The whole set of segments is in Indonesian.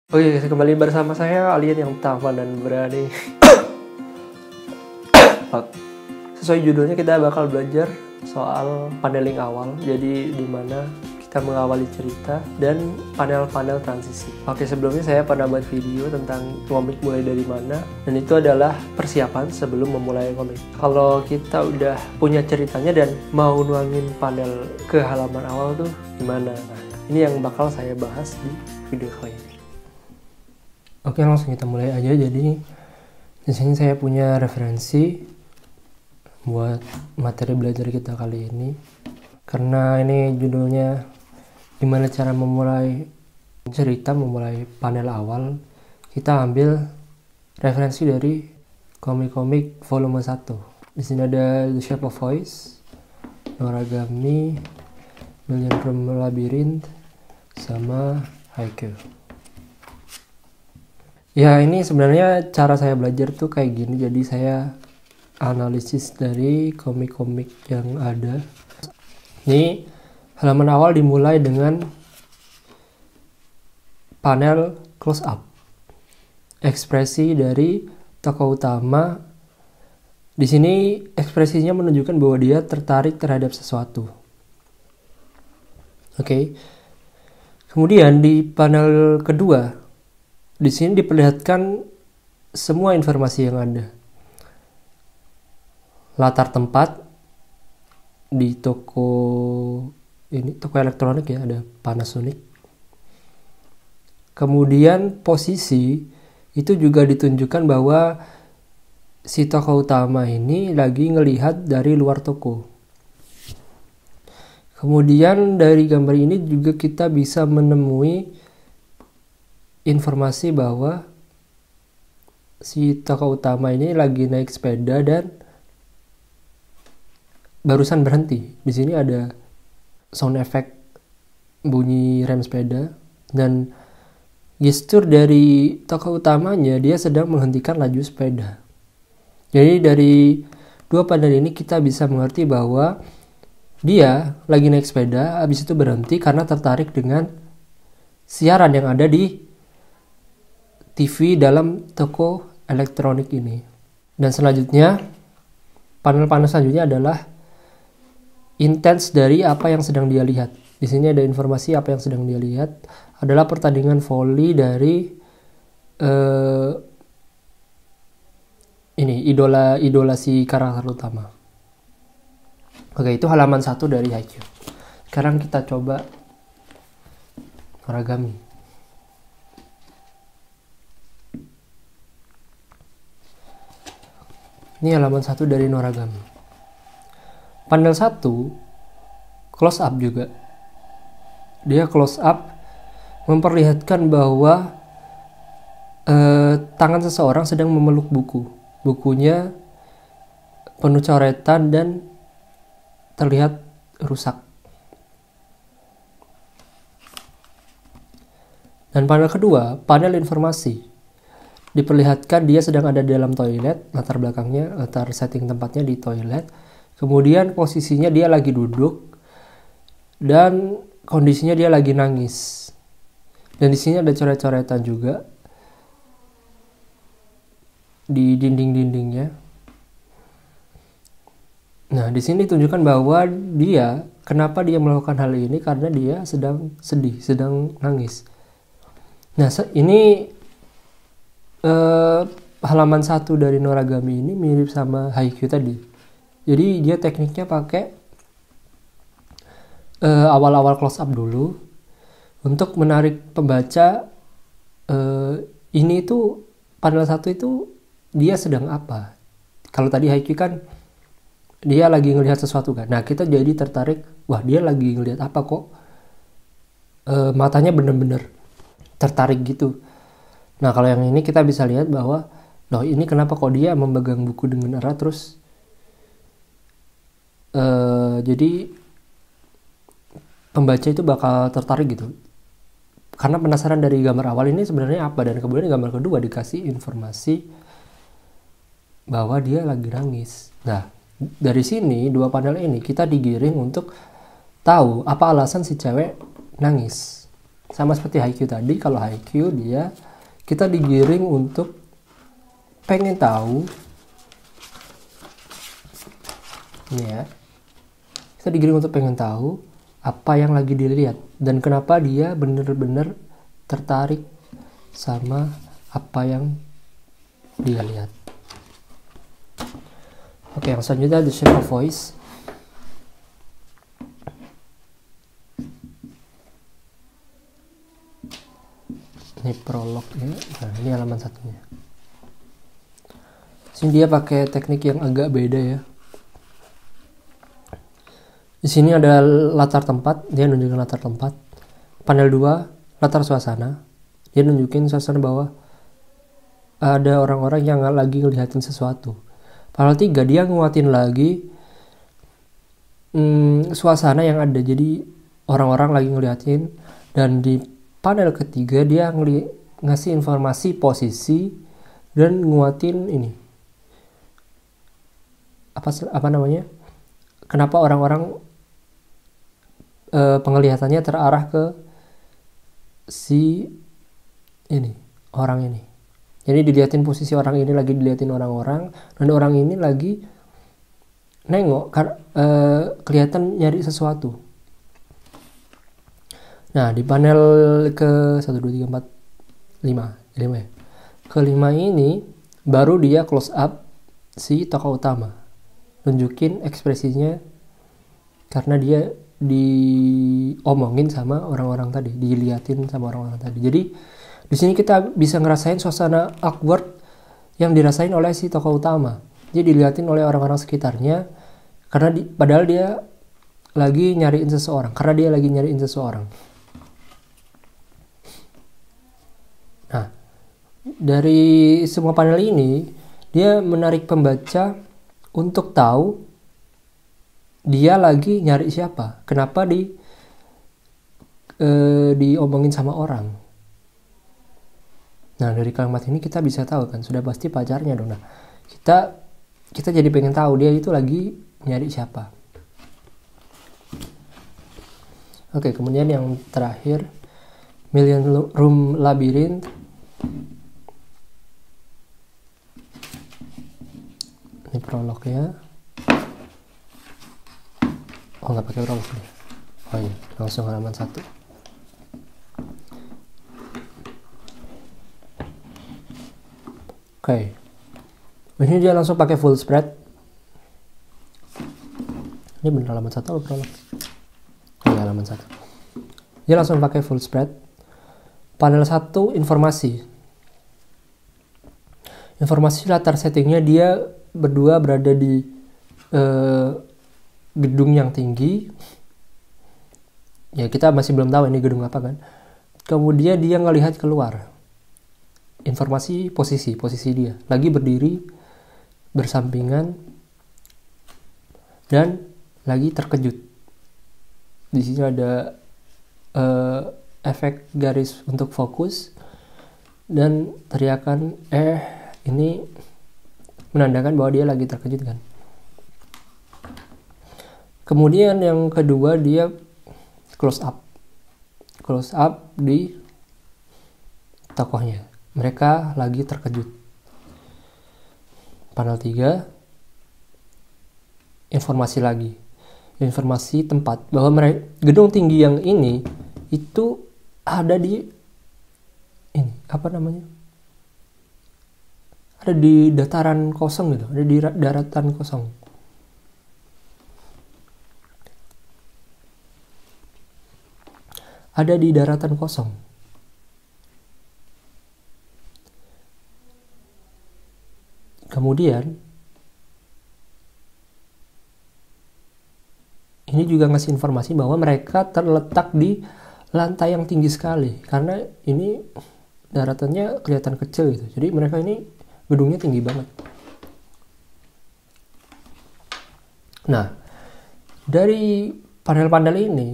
Oke, kembali bersama saya, alien yang tampan dan berani. Sesuai judulnya, kita bakal belajar soal paneling awal. Jadi dimana kita mengawali cerita dan panel-panel transisi. Oke, sebelumnya saya pernah buat video tentang komik mulai dari mana, dan itu adalah persiapan sebelum memulai komik. Kalau kita udah punya ceritanya dan mau nuangin panel ke halaman awal tuh gimana? Nah, ini yang bakal saya bahas di video kali ini. Oke, langsung kita mulai aja. Jadi di sini saya punya referensi buat materi belajar kita kali ini. Karena ini judulnya gimana cara memulai cerita, memulai panel awal. Kita ambil referensi dari komik-komik volume 1. Di sini ada The Shape of Voice, Noragami, Million Room Labyrinth, sama Haikyuu. Ya, ini sebenarnya cara saya belajar tuh kayak gini. Jadi saya analisis dari komik-komik yang ada. Ini halaman awal dimulai dengan panel close up. Ekspresi dari tokoh utama. Di sini ekspresinya menunjukkan bahwa dia tertarik terhadap sesuatu. Oke. Kemudian di panel kedua, di sini diperlihatkan semua informasi yang ada. Latar tempat di toko elektronik ya, ada Panasonic. Kemudian posisi itu juga ditunjukkan bahwa si tokoh utama ini lagi ngelihat dari luar toko. Kemudian dari gambar ini juga kita bisa menemui informasi bahwa si tokoh utama ini lagi naik sepeda dan barusan berhenti. Di sini ada sound effect bunyi rem sepeda dan gestur dari tokoh utamanya, dia sedang menghentikan laju sepeda. Jadi dari dua panel ini kita bisa mengerti bahwa dia lagi naik sepeda, habis itu berhenti karena tertarik dengan siaran yang ada di TV dalam toko elektronik ini. Dan selanjutnya, panel-panel selanjutnya adalah intens dari apa yang sedang dia lihat. Di sini ada informasi apa yang sedang dia lihat adalah pertandingan voli dari idola si karakter utama. Oke, itu halaman 1 dari Haikyuu. Sekarang kita coba Noragami. Ini halaman 1 dari Noragami. Panel 1 close up juga. Dia close up memperlihatkan bahwa tangan seseorang sedang memeluk buku. Bukunya penuh coretan dan terlihat rusak. Dan panel kedua, panel informasi. Diperlihatkan dia sedang ada di dalam toilet, latar belakangnya, latar setting tempatnya di toilet. Kemudian posisinya dia lagi duduk dan kondisinya dia lagi nangis. Dan di sini ada coret-coretan juga di dinding-dindingnya. Nah, di sini tunjukkan bahwa kenapa dia melakukan hal ini, karena dia sedang sedih, sedang nangis. Nah, ini halaman 1 dari Noragami ini mirip sama Haikyuu tadi. Jadi dia tekniknya pakai awal-awal close up dulu untuk menarik pembaca. Ini itu panel 1 itu dia sedang apa. Kalau tadi Haikyuu kan dia lagi ngelihat sesuatu kan. Nah, kita jadi tertarik, wah dia lagi ngelihat apa kok. Matanya bener-bener tertarik gitu. Nah, kalau yang ini kita bisa lihat bahwa loh, ini kenapa kok dia memegang buku dengan erat terus jadi pembaca itu bakal tertarik gitu. Karena penasaran dari gambar awal ini sebenarnya apa, dan kemudian gambar kedua dikasih informasi bahwa dia lagi nangis. Nah, dari sini dua panel ini kita digiring untuk tahu apa alasan si cewek nangis. Sama seperti Haikyuu tadi, kalau Haikyuu dia kita digiring untuk pengen tahu, ini ya, kita digiring untuk pengen tahu apa yang lagi dilihat dan kenapa dia bener-bener tertarik sama apa yang dia lihat. Oke, yang selanjutnya The Shape of Voice. Ini prolognya. Nah, ini halaman satunya. Sini dia pakai teknik yang agak beda ya. Di sini ada latar tempat, dia nunjukin latar tempat. Panel 2, latar suasana. Dia nunjukin suasana bahwa ada orang-orang yang lagi ngeliatin sesuatu. Panel 3, dia nguatin lagi suasana yang ada. Jadi orang-orang lagi ngeliatin. Dan di panel ketiga dia ngasih informasi posisi dan nguatin ini. Apa namanya? Kenapa orang-orang penglihatannya terarah ke si ini, orang ini. Jadi dilihatin posisi orang ini lagi dilihatin orang-orang, dan orang ini lagi nengok kelihatan nyari sesuatu. Nah, di panel ke 1 2 3 4 5 ya. Kelima ini baru dia close up si tokoh utama. Nunjukin ekspresinya karena dia diomongin sama orang-orang tadi, diliatin sama orang-orang tadi. Jadi di sini kita bisa ngerasain suasana awkward yang dirasain oleh si tokoh utama. Dia diliatin oleh orang-orang sekitarnya karena padahal dia lagi nyariin seseorang. Nah, dari semua panel ini dia menarik pembaca untuk tahu dia lagi nyari siapa, kenapa diomongin sama orang. Nah, dari kalimat ini kita bisa tahu kan, sudah pasti pacarnya dong. Nah, kita jadi pengen tahu dia itu lagi nyari siapa. Oke, kemudian yang terakhir, Million Room Labyrinth. Ini prolognya. Oh, nggak pakai prolog nih. Oh iya, langsung halaman 1. Oke. Ini dia langsung pakai full spread. Ini bener halaman 1 atau prolog? Oh iya, halaman 1. Dia langsung pakai full spread. Panel 1, informasi. Informasi latar settingnya dia berdua berada di gedung yang tinggi. Ya, kita masih belum tahu ini gedung apa kan. Kemudian dia ngelihat keluar. Informasi posisi dia. Lagi berdiri bersampingan dan lagi terkejut. Di sini ada efek garis untuk fokus dan teriakan ini menandakan bahwa dia lagi terkejut kan. Kemudian yang kedua dia close up di tokohnya, mereka lagi terkejut. Panel 3, informasi tempat, bahwa gedung tinggi yang ini itu ada di ini, ada di dataran kosong gitu, ada di daratan kosong. Ada di daratan kosong. Kemudian ini juga ngasih informasi bahwa mereka terletak di lantai yang tinggi sekali, karena ini daratannya kelihatan kecil gitu. Jadi mereka ini gedungnya tinggi banget. Nah, dari panel-panel ini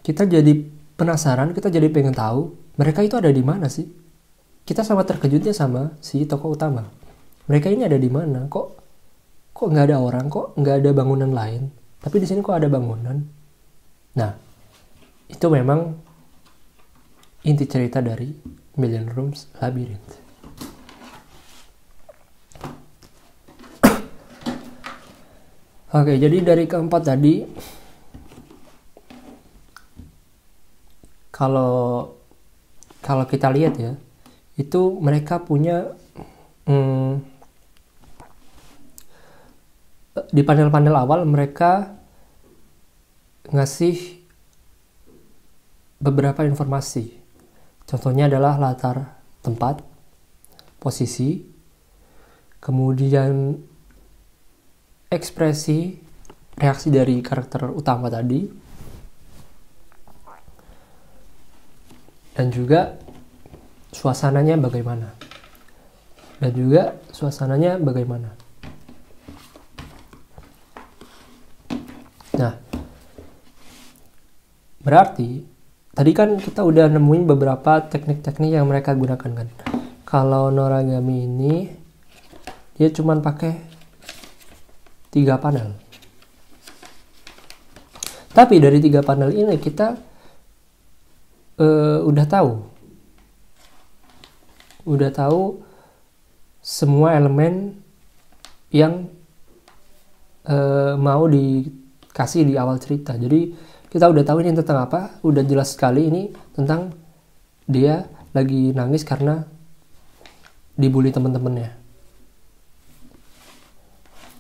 kita jadi penasaran, kita jadi pengen tahu mereka itu ada di mana sih. Kita sama terkejutnya sama si tokoh utama. Mereka ini ada di mana? Kok nggak ada orang? Kok nggak ada bangunan lain? Tapi di sini kok ada bangunan? Nah, itu memang inti cerita dari Million Rooms Labyrinth. Oke, jadi dari keempat tadi, kalau kita lihat ya, itu mereka punya di panel-panel awal mereka ngasih beberapa informasi. Contohnya adalah latar tempat, posisi, kemudian ekspresi, reaksi dari karakter utama tadi, dan juga suasananya bagaimana. Nah, berarti tadi kan kita udah nemuin beberapa teknik-teknik yang mereka gunakan kan. Kalau Noragami ini dia cuma pakai 3 panel. Tapi dari 3 panel ini kita udah tahu semua elemen yang mau dikasih di awal cerita. Jadi kita udah tahu ini tentang apa, udah jelas sekali ini tentang dia lagi nangis karena dibully teman-temannya.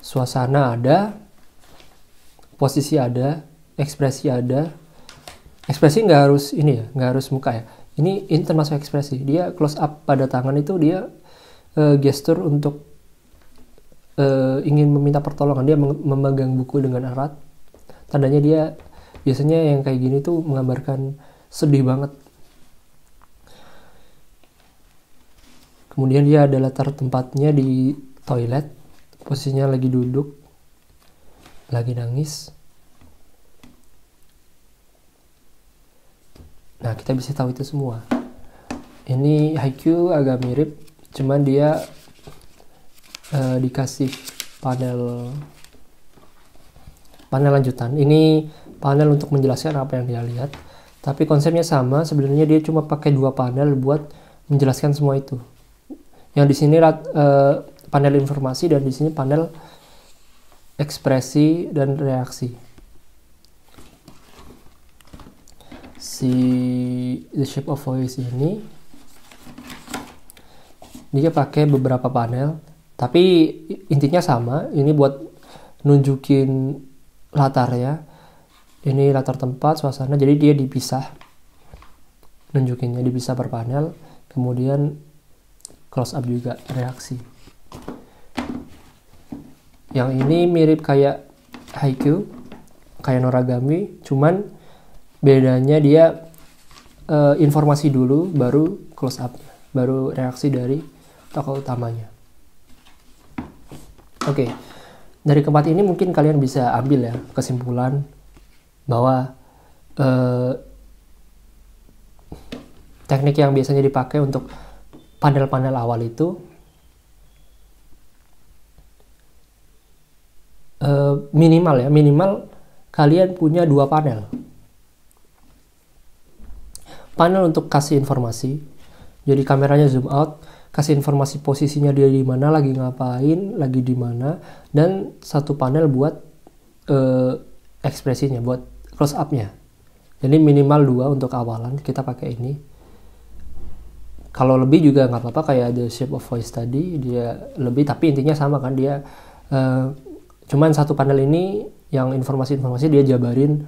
Suasana ada, posisi ada, ekspresi ada. Ekspresi nggak harus ini ya, nggak harus muka ya. Ini termasuk ekspresi. Dia close up pada tangan itu dia gestur untuk ingin meminta pertolongan. Dia memegang buku dengan erat. Tandanya dia biasanya yang kayak gini tuh menggambarkan sedih banget. Kemudian dia ada latar tempatnya di toilet, posisinya lagi duduk, lagi nangis. Nah, kita bisa tahu itu semua. Ini Haikyuu agak mirip, cuman dia dikasih panel lanjutan. Ini panel untuk menjelaskan apa yang dia lihat, tapi konsepnya sama. Sebenarnya dia cuma pakai 2 panel buat menjelaskan semua itu. Yang di sini panel informasi dan di sini panel ekspresi dan reaksi. Si The Shape of Voice ini dia pakai beberapa panel, tapi intinya sama. Ini buat nunjukin latarnya. Ini latar tempat, suasana, jadi dia dipisah. Nunjukinnya dipisah per panel. Kemudian close up juga, reaksi. Yang ini mirip kayak Haikyuu, kayak Noragami, cuman bedanya dia informasi dulu, baru close up, baru reaksi dari tokoh utamanya. Oke, dari keempat ini mungkin kalian bisa ambil ya kesimpulan bahwa teknik yang biasanya dipakai untuk panel-panel awal itu minimal kalian punya 2 panel. Panel untuk kasih informasi, jadi kameranya zoom out, kasih informasi posisinya dia di mana, lagi ngapain, lagi di mana, dan 1 panel buat ekspresinya, buat close up-nya. Jadi minimal 2 untuk awalan kita pakai ini. Kalau lebih juga nggak apa-apa, kayak The Shape of Voice tadi dia lebih, tapi intinya sama kan, dia cuman 1 panel ini yang informasi-informasi dia jabarin,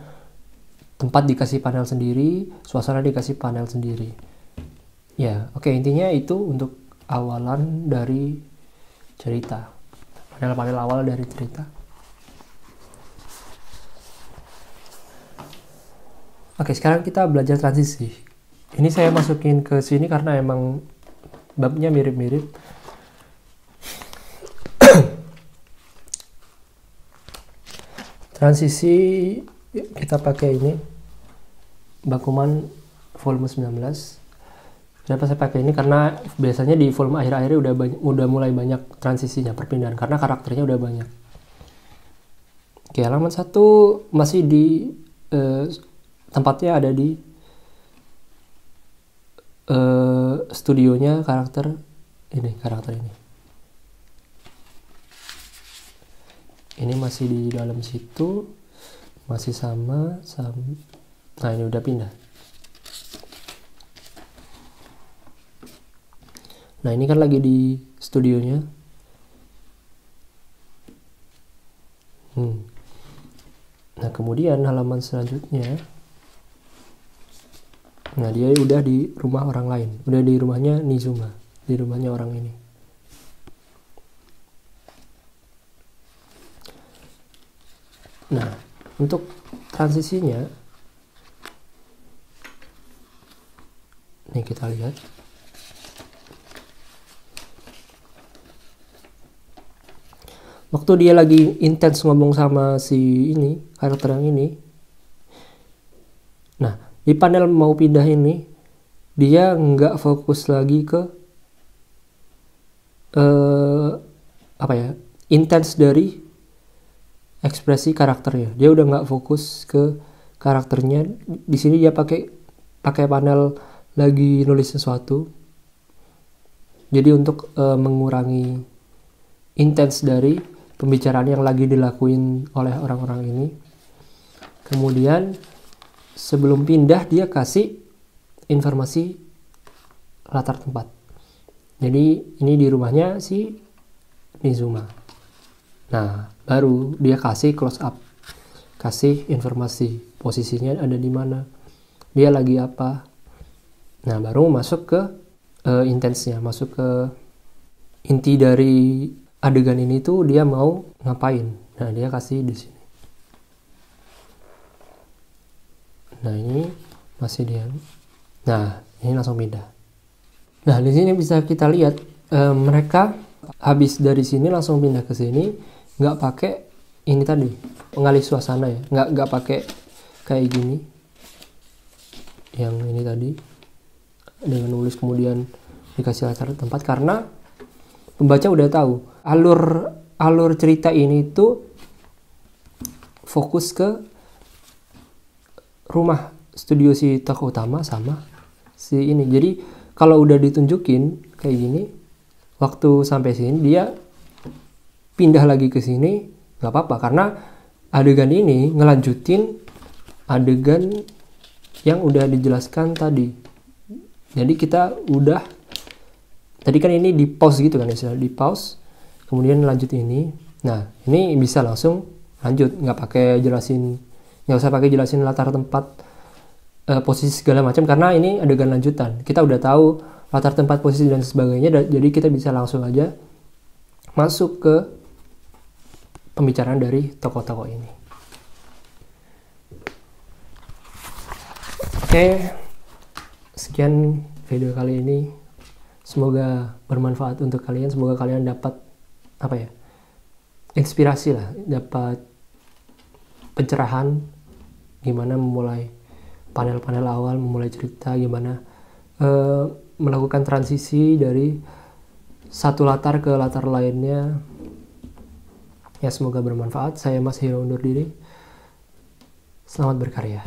tempat dikasih panel sendiri, suasana dikasih panel sendiri. Ya, oke, intinya itu untuk awalan dari cerita. Panel-panel awal dari cerita. Oke, sekarang kita belajar transisi. Ini saya masukin ke sini karena emang babnya mirip-mirip. Transisi kita pakai ini, Bakuman volume 19. Kenapa saya pakai ini? Karena biasanya di volume akhir-akhirnya udah mulai banyak transisinya, perpindahan, karena karakternya udah banyak. Oke, halaman 1 masih di tempatnya ada di studionya karakter ini. Ini masih di dalam situ, masih sama. Nah, ini udah pindah. Nah, ini kan lagi di studionya. Nah, kemudian halaman selanjutnya, nah dia udah di rumah orang lain, udah di rumahnya Nizuma, di rumahnya orang ini. Nah, untuk transisinya, nih kita lihat. Waktu dia lagi intens ngomong sama si ini, karakter yang ini. Nah, di panel mau pindah ini, dia nggak fokus lagi ke intens dari ekspresi karakternya. Dia udah nggak fokus ke karakternya. Di sini dia pakai panel lagi nulis sesuatu. Jadi untuk mengurangi intens dari pembicaraan yang lagi dilakuin oleh orang-orang ini. Kemudian sebelum pindah dia kasih informasi latar tempat. Jadi ini di rumahnya si Nizuma. Nah, baru dia kasih close up, kasih informasi posisinya ada di mana, dia lagi apa. Nah, baru masuk ke intensnya, masuk ke inti dari adegan ini tuh dia mau ngapain. Nah, dia kasih di sini. Nah, ini masih dia. Nah, ini langsung pindah. Nah, di sini bisa kita lihat mereka habis dari sini langsung pindah ke sini, nggak pakai ini tadi pengalih suasana ya, nggak pakai kayak gini yang ini tadi dengan nulis kemudian dikasih latar tempat, karena pembaca udah tahu alur cerita ini tuh fokus ke rumah studio si tokoh utama sama si ini. Jadi kalau udah ditunjukin kayak gini, waktu sampai sini dia pindah lagi ke sini nggak apa-apa, karena adegan ini ngelanjutin adegan yang udah dijelaskan tadi. Jadi kita udah tadi kan ini di pause gitu kan, istilah di pause kemudian lanjut ini. Nah, ini bisa langsung lanjut, nggak usah pakai jelasin latar tempat, posisi segala macam, karena ini adegan lanjutan. Kita udah tahu latar tempat, posisi dan sebagainya, jadi kita bisa langsung aja masuk ke pembicaraan dari tokoh-tokoh ini. Oke, sekian video kali ini. Semoga bermanfaat untuk kalian. Semoga kalian dapat inspirasi lah, dapat pencerahan gimana memulai panel-panel awal, memulai cerita, gimana melakukan transisi dari satu latar ke latar lainnya. Ya, semoga bermanfaat. Saya Mas Hiro undur diri. Selamat berkarya.